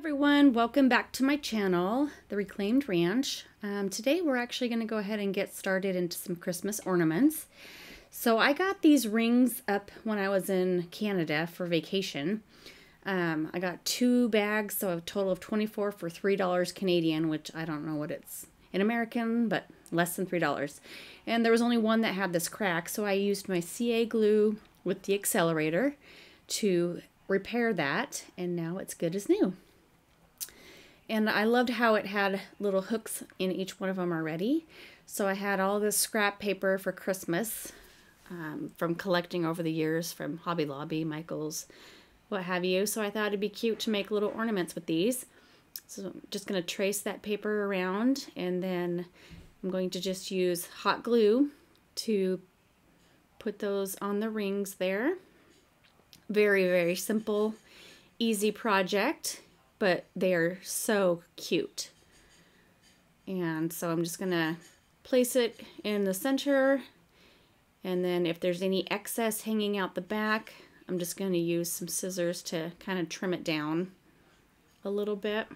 Everyone, welcome back to my channel, The Reclaimed Ranch. Today we're actually going to go ahead and get started into some Christmas ornaments. So I got these rings up when I was in Canada for vacation. I got 2 bags, so a total of 24 for $3 Canadian, which I don't know what it's in American, but less than $3. And there was only one that had this crack, so I used my CA glue with the accelerator to repair that, and now it's good as new. And I loved how it had little hooks in each one of them already. So I had all this scrap paper for Christmas from collecting over the years from Hobby Lobby, Michael's, what have you. So I thought it'd be cute to make little ornaments with these. So I'm just going to trace that paper around, and then I'm going to just use hot glue to put those on the rings there. Very, very simple, easy project, but they are so cute. And so I'm just gonna place it in the center, and then if there's any excess hanging out the back, I'm just gonna use some scissors to kind of trim it down a little bit.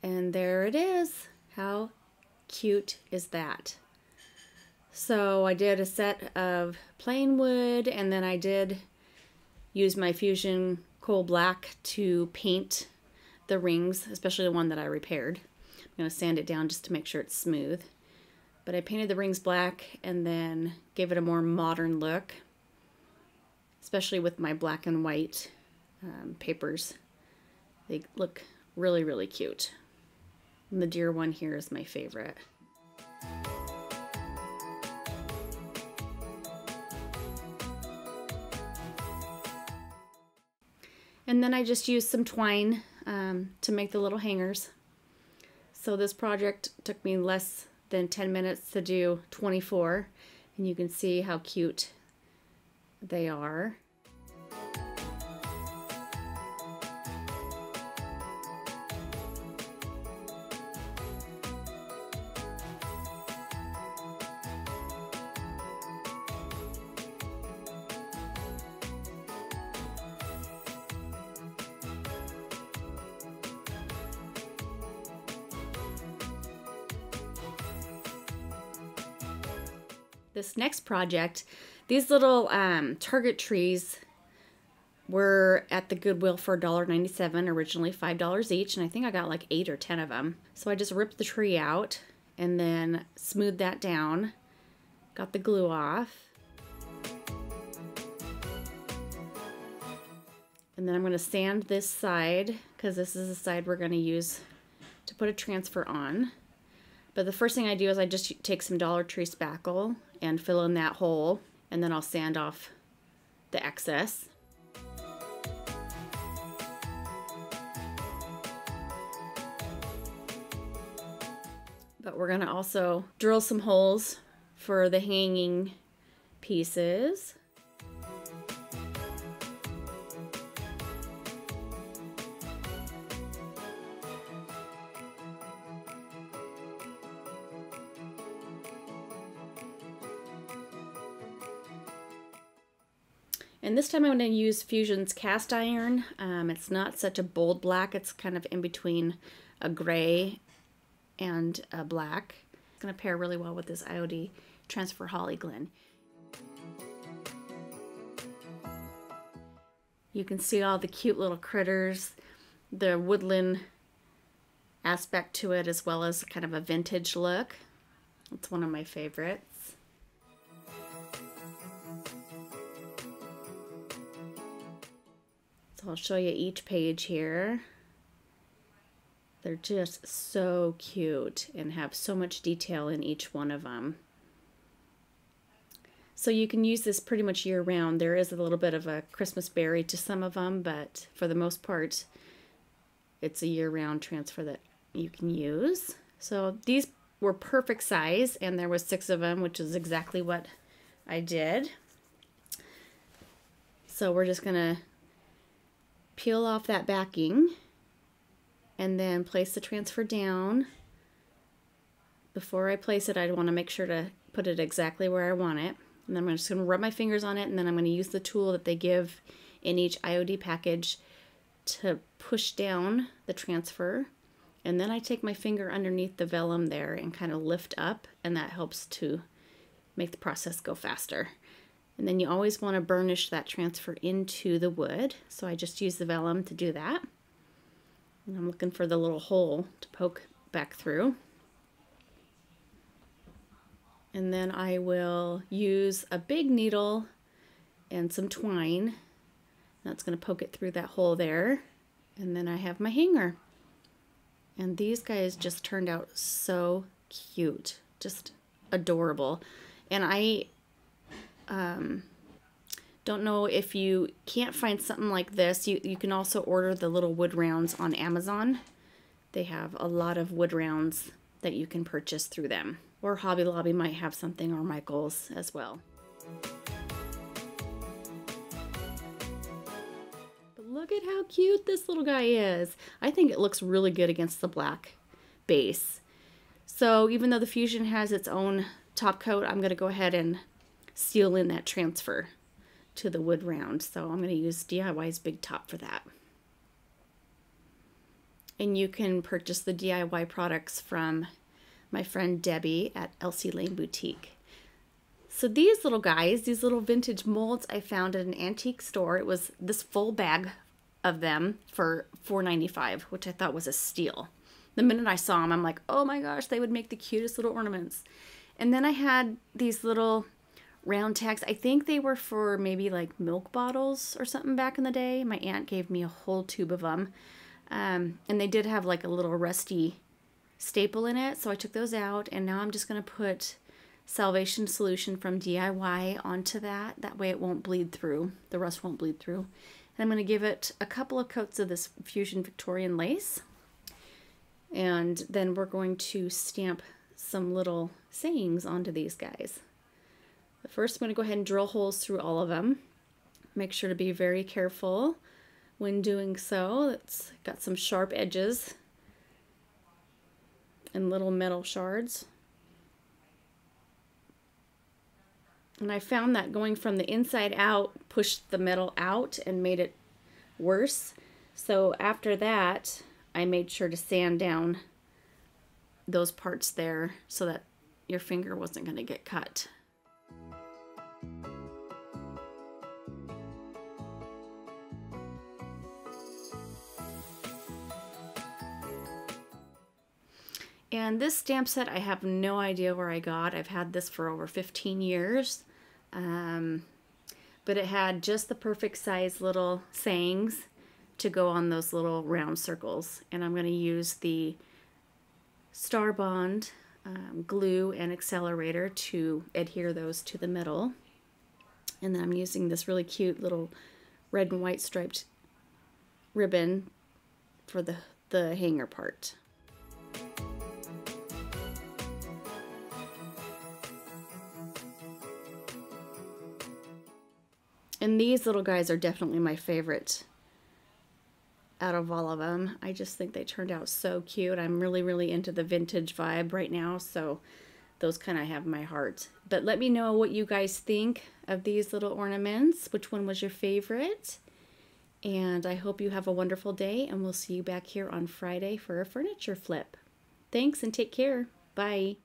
And there it is. How cute is that? So I did a set of plain wood, and then I did use my Fusion Coal Black to paint the rings, especially the one that I repaired. I'm going to sand it down just to make sure it's smooth. But I painted the rings black and then gave it a more modern look, especially with my black and white papers. They look really, really cute. And the deer one here is my favorite. And then I just used some twine to make the little hangers. So this project took me less than 10 minutes to do 24, and you can see how cute they are. This next project, these little Target trees were at the Goodwill for $1.97, originally $5 each, and I think I got like 8 or 10 of them. So I just ripped the tree out and then smoothed that down, got the glue off. And then I'm going to sand this side, because this is the side we're going to use to put a transfer on. But the first thing I do is I just take some Dollar Tree spackle and fill in that hole, and then I'll sand off the excess. But we're gonna also drill some holes for the hanging pieces. And this time I'm going to use Fusion's cast iron. It's not such a bold black. It's kind of in between a gray and a black. It's going to pair really well with this IOD Transfer Holly Glen. You can see all the cute little critters, the woodland aspect to it, as well as kind of a vintage look. It's one of my favorites. So I'll show you each page here. They're just so cute and have so much detail in each one of them. So you can use this pretty much year round. There is a little bit of a Christmas berry to some of them, but for the most part, it's a year-round transfer that you can use. So these were perfect size, and there was 6 of them, which is exactly what I did. So we're just gonna peel off that backing and then place the transfer down. Before I place it, I want to make sure to put it exactly where I want it. And then I'm just going to rub my fingers on it, and then I'm going to use the tool that they give in each IOD package to push down the transfer. And then I take my finger underneath the vellum there and kind of lift up, and that helps to make the process go faster. And then you always want to burnish that transfer into the wood. So I just use the vellum to do that. And I'm looking for the little hole to poke back through. And then I will use a big needle and some twine. That's going to poke it through that hole there. And then I have my hanger. And these guys just turned out so cute. Just adorable. And I don't know if you can't find something like this. You can also order the little wood rounds on Amazon. They have a lot of wood rounds that you can purchase through them. Or Hobby Lobby might have something, or Michael's as well. But look at how cute this little guy is. I think it looks really good against the black base. So even though the Fusion has its own top coat, I'm going to go ahead and seal in that transfer to the wood round. So I'm going to use DIY's Big Top for that. And you can purchase the DIY products from my friend Debbie at Elsie Lane Boutique. So these little guys, these little vintage molds I found at an antique store. It was this full bag of them for $4.95, which I thought was a steal. The minute I saw them, I'm like, oh my gosh, they would make the cutest little ornaments. And then I had these little round tags. I think they were for maybe like milk bottles or something back in the day. My aunt gave me a whole tube of them. And they did have like a little rusty staple in it, so I took those out, and now I'm just going to put Salvation Solution from DIY onto that. That way it won't bleed through. The rust won't bleed through. And I'm going to give it a couple of coats of this Fusion Victorian lace. And then we're going to stamp some little sayings onto these guys. But first I'm going to go ahead and drill holes through all of them. Make sure to be very careful when doing so. It's got some sharp edges and little metal shards. And I found that going from the inside out pushed the metal out and made it worse. So after that, I made sure to sand down those parts there so that your finger wasn't going to get cut. And this stamp set, I have no idea where I got. I've had this for over 15 years. But it had just the perfect size little sayings to go on those little round circles. And I'm going to use the Star Bond glue and accelerator to adhere those to the middle. And then I'm using this really cute little red and white striped ribbon for the hanger part. And these little guys are definitely my favorite out of all of them. I just think they turned out so cute. I'm really, really into the vintage vibe right now, so those kind of have my heart. But let me know what you guys think of these little ornaments. Which one was your favorite? And I hope you have a wonderful day, and we'll see you back here on Friday for a furniture flip. Thanks, and take care. Bye.